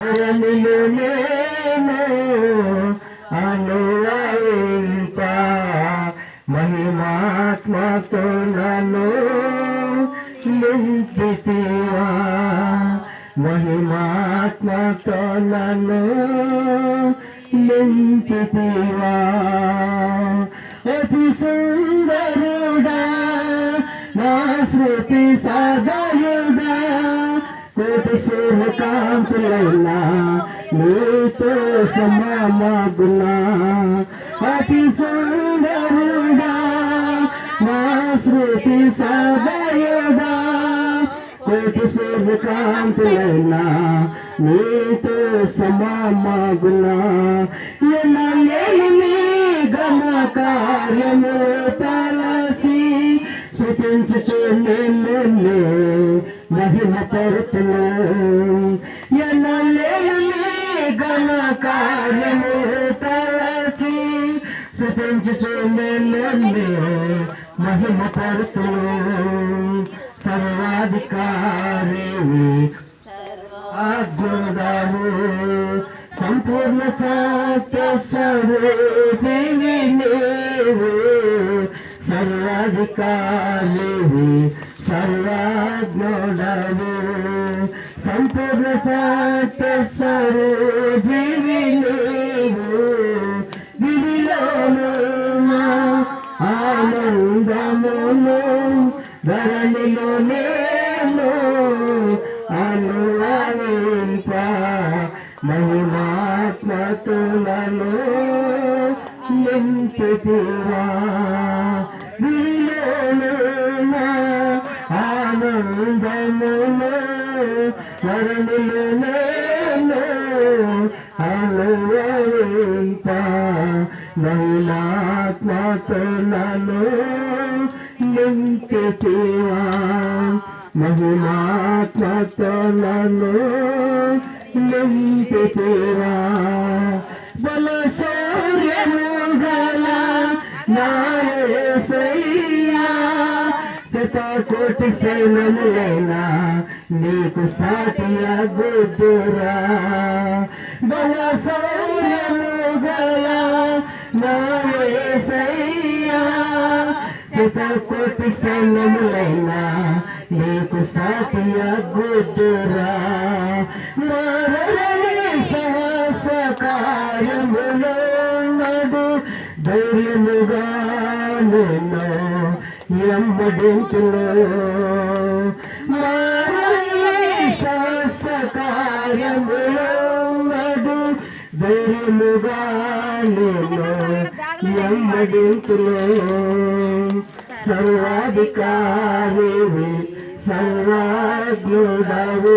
ధరణిలో నేను అనువయింప మహిమాత్మతో నన్ను నింపితివా మహిమాత్మతో నన్ను నింపితివా అతి సుందరుడా నా స్మృతి సదయుడా కోటి సూర్యకాంతులైనా నీతో సమమగునా అతి సుందరుడా నా స్మృతి సదయుడా కోటి సూర్యకాంతులైనా నీతో సమమగునా ఎన్నలేని ఘన కార్యము తలసి స్తుతించుచు నిన్ను మహిమ పరుతును ఎన్నలేని ఘన కార్యము తలసి స్తుతించుచు నిన్ను మహిమ పరుతును సర్వాధికారి అద్భుతము సంపూర్ణ సత్య స్వరూపిణి నీవు సర్వాధికారి సర్వజ్ఞుడవు సంపూర్ణ సత్య స్వరూపిణి నీవు దివిలోను ఆనందమును ధరణిలో నేను అనువయింప మహిమాత్మతులను నింపితివా దివిలోను ఆనందమును ధరణిలో నేను అనువయింప మహిమాత్మతులను నింపితివా మహిమాత్మతులను నింపితివా బల శౌర్యము గల నా యేసయ్యా శతకోటి సైన్యములైనా నీకు సాటియగుదురా బల శౌర్యము గల నా యేసయ్యా శతకోటి సైన్యములైనా నీకు సాటియగుదురా మారని సహస్ర కార్యములో నడు ధైర్యముగా నిన్ను ఎమ్మడించును మారని సహస్ర కార్యములో నడు ధైర్యముగా నిన్ను ఎమ్మడించును సర్వాధికారి సర్వజ్ఞుడవు